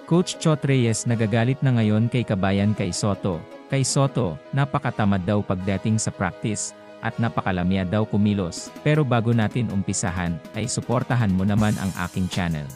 Coach Chot Reyes nagagalit na ngayon kay kabayan kay Soto. Kay Soto, napakatamad daw pagdating sa practice, at napakalamya daw kumilos. Pero bago natin umpisahan, ay suportahan mo naman ang aking channel.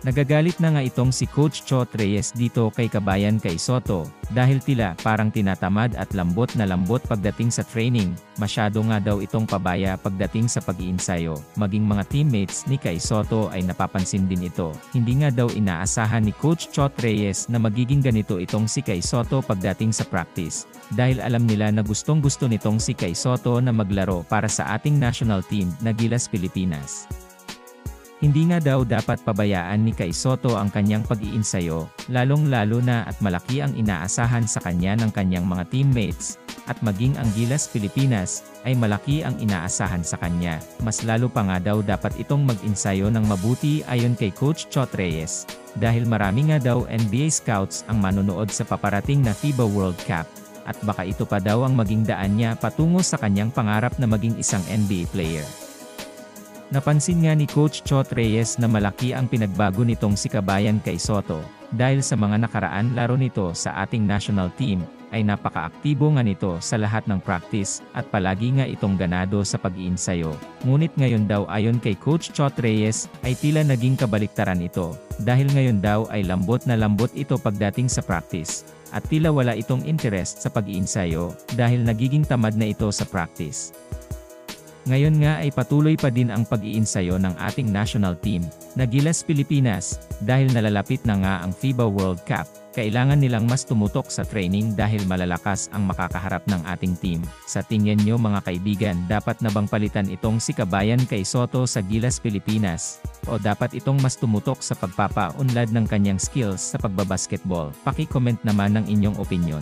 Nagagalit na nga itong si Coach Chot Reyes dito kay kabayan kay Soto, dahil tila parang tinatamad at lambot na lambot pagdating sa training, masyado nga daw itong pabaya pagdating sa pag-iinsayo, maging mga teammates ni kay Soto ay napapansin din ito. Hindi nga daw inaasahan ni Coach Chot Reyes na magiging ganito itong si kay Soto pagdating sa practice, dahil alam nila na gustong-gusto nitong si kay Soto na maglaro para sa ating national team na Gilas Pilipinas. Hindi nga daw dapat pabayaan ni kay Soto ang kanyang pag-iinsayo, lalong-lalo na at malaki ang inaasahan sa kanya ng kanyang mga teammates, at maging ang Gilas Pilipinas, ay malaki ang inaasahan sa kanya. Mas lalo pa nga daw dapat itong mag-insayo ng mabuti ayon kay Coach Chot Reyes, dahil marami nga daw NBA scouts ang manonood sa paparating na FIBA World Cup, at baka ito pa daw ang maging daan niya patungo sa kanyang pangarap na maging isang NBA player. Napansin nga ni Coach Chot Reyes na malaki ang pinagbago nitong si kabayan kay Soto, dahil sa mga nakaraan laro nito sa ating national team, ay napaka-aktibo nga nito sa lahat ng practice, at palagi nga itong ganado sa pag-iinsayo. Ngunit ngayon daw ayon kay Coach Chot Reyes, ay tila naging kabaliktaran ito, dahil ngayon daw ay lambot na lambot ito pagdating sa practice, at tila wala itong interest sa pag-iinsayo, dahil nagiging tamad na ito sa practice. Ngayon nga ay patuloy pa din ang pag-iinsayo ng ating national team, na Gilas Pilipinas, dahil nalalapit na nga ang FIBA World Cup. Kailangan nilang mas tumutok sa training dahil malalakas ang makakaharap ng ating team. Sa tingin nyo mga kaibigan, dapat na bang palitan itong si kabayan kay Soto sa Gilas Pilipinas? O dapat itong mas tumutok sa pagpapaunlad ng kanyang skills sa pagbabasketball? Paki-comment naman ng inyong opinion.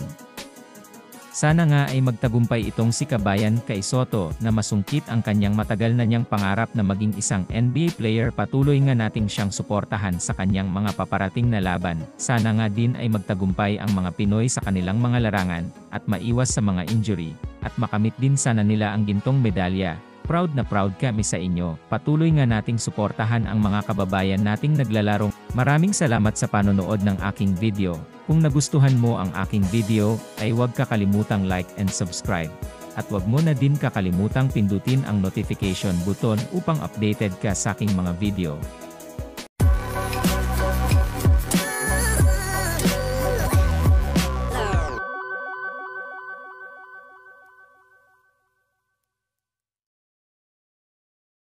Sana nga ay magtagumpay itong si kabayan kay Soto na masungkit ang kanyang matagal na niyang pangarap na maging isang NBA player. Patuloy nga nating siyang suportahan sa kanyang mga paparating na laban. Sana nga din ay magtagumpay ang mga Pinoy sa kanilang mga larangan, at maiwas sa mga injury, at makamit din sana nila ang gintong medalya. Proud na proud kami sa inyo. Patuloy nga nating suportahan ang mga kababayan nating naglalarong. Maraming salamat sa panonood ng aking video. Kung nagustuhan mo ang aking video, ay huwag kakalimutang like and subscribe. At huwag mo na din kakalimutang pindutin ang notification button upang updated ka sa aking mga video.